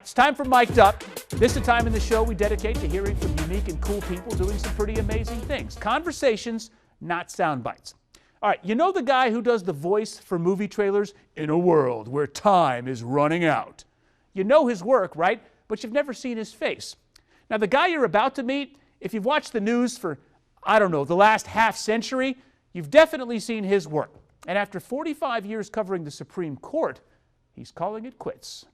it's time for Mic'd Up. This is a time in the show we dedicate to hearing from unique and cool people doing some pretty amazing things. Conversations, not sound bites. All right, you know the guy who does the voice for movie trailers? In a world where time is running out. You know his work, right? But you've never seen his face. Now, the guy you're about to meet, if you've watched the news for, I don't know, the last half century, you've definitely seen his work. And after 45 years covering the Supreme Court, he's calling it quits.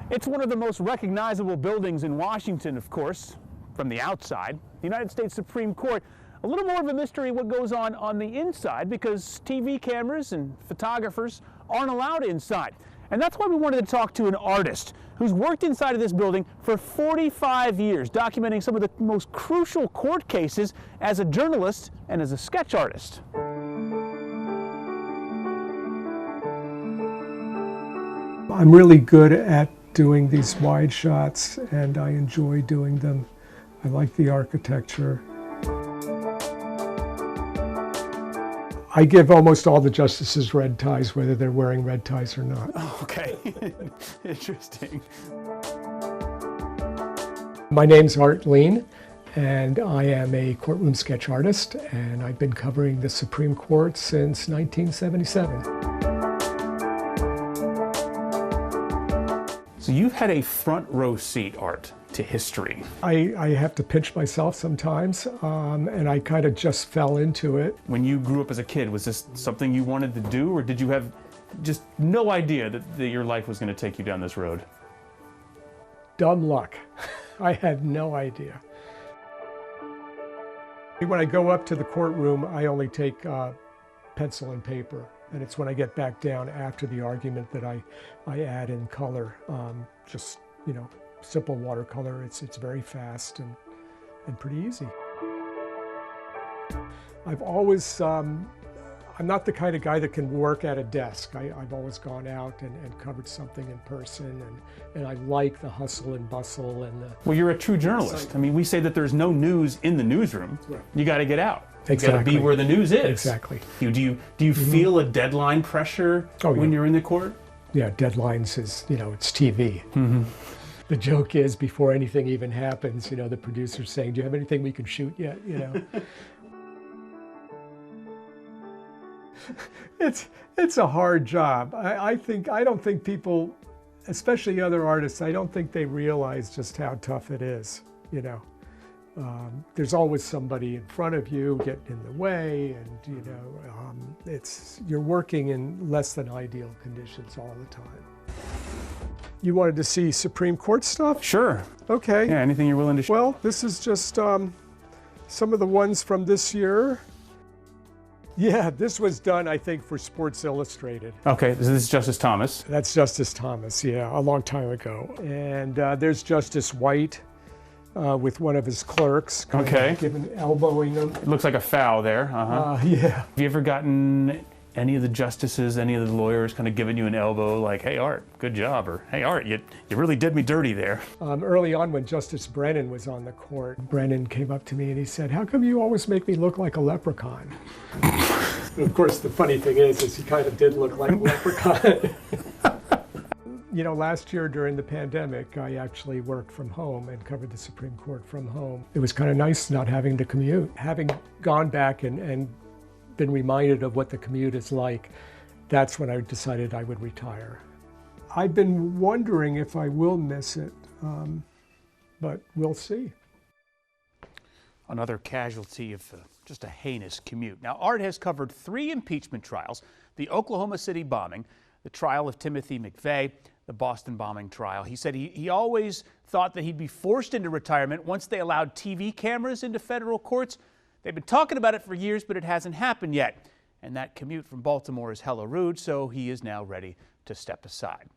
It's one of the most recognizable buildings in Washington, of course, from the outside. The United States Supreme Court. A little more of a mystery what goes on the inside, because TV cameras and photographers aren't allowed inside. And that's why we wanted to talk to an artist who's worked inside of this building for 45 years, documenting some of the most crucial court cases as a journalist and as a sketch artist. I'm really good at doing these wide shots, and I enjoy doing them. I like the architecture. I give almost all the justices red ties, whether they're wearing red ties or not. Oh, okay. Interesting. My name's Lien, and I am a courtroom sketch artist, and I've been covering the Supreme Court since 1977. So you've had a front row seat, Art, to history. I have to pinch myself sometimes, and I kind of just fell into it. When you grew up as a kid, was this something you wanted to do, or did you have just no idea that your life was going to take you down this road? Dumb luck. I had no idea. When I go up to the courtroom, I only take pencil and paper. And it's when I get back down after the argument that I add in color, just, you know, simple watercolor. It's very fast and pretty easy. I've always, I'm not the kind of guy that can work at a desk. I've always gone out and covered something in person, and I like the hustle and bustle and the... Well, you're a true journalist. I mean, we say that there's no news in the newsroom. Right. You got to get out. Exactly. You got to be where the news is. Exactly. Do you feel a deadline pressure when you're in the court? Yeah, deadlines is, you know, it's TV. Mm-hmm. The joke is, before anything even happens, you know, the producer's saying, do you have anything we can shoot yet, you know? It's a hard job. I don't think people, especially other artists, I don't think they realize just how tough it is, you know. There's always somebody in front of you getting in the way, and you know, you're working in less than ideal conditions all the time. You wanted to see Supreme Court stuff? Sure. Okay. Yeah, anything you're willing to share? Well, this is just some of the ones from this year. Yeah, this was done, I think, for Sports Illustrated. Okay, this is Justice Thomas. That's Justice Thomas, yeah, a long time ago. And there's Justice White. With one of his clerks, elbowing him. It looks like a foul there. Yeah. Have you ever gotten any of the justices, any of the lawyers kind of giving you an elbow like, hey, Art, good job, or hey, Art, you really did me dirty there? Early on when Justice Brennan was on the court, Brennan came up to me and he said, how come you always make me look like a leprechaun? Of course, the funny thing is he kind of did look like a leprechaun. You know, last year during the pandemic, I actually worked from home and covered the Supreme Court from home. It was kind of nice not having to commute. Having gone back and been reminded of what the commute is like, that's when I decided I would retire. I've been wondering if I will miss it, but we'll see. Another casualty of just a heinous commute. Now, Art has covered 3 impeachment trials: the Oklahoma City bombing, the trial of Timothy McVeigh, the Boston bombing trial. He said he always thought that he'd be forced into retirement once they allowed TV cameras into federal courts. They've been talking about it for years, but it hasn't happened yet. And that commute from Baltimore is hella rude, so he is now ready to step aside.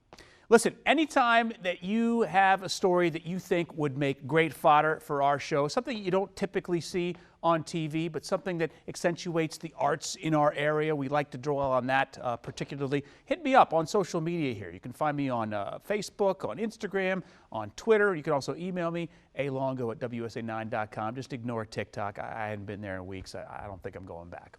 Listen, anytime that you have a story that you think would make great fodder for our show, something you don't typically see on TV, but something that accentuates the arts in our area, we like to draw on that particularly, hit me up on social media here. You can find me on Facebook, on Instagram, on Twitter. You can also email me, alongo@wsa9.com. Just ignore TikTok. I hadn't been there in weeks. I don't think I'm going back.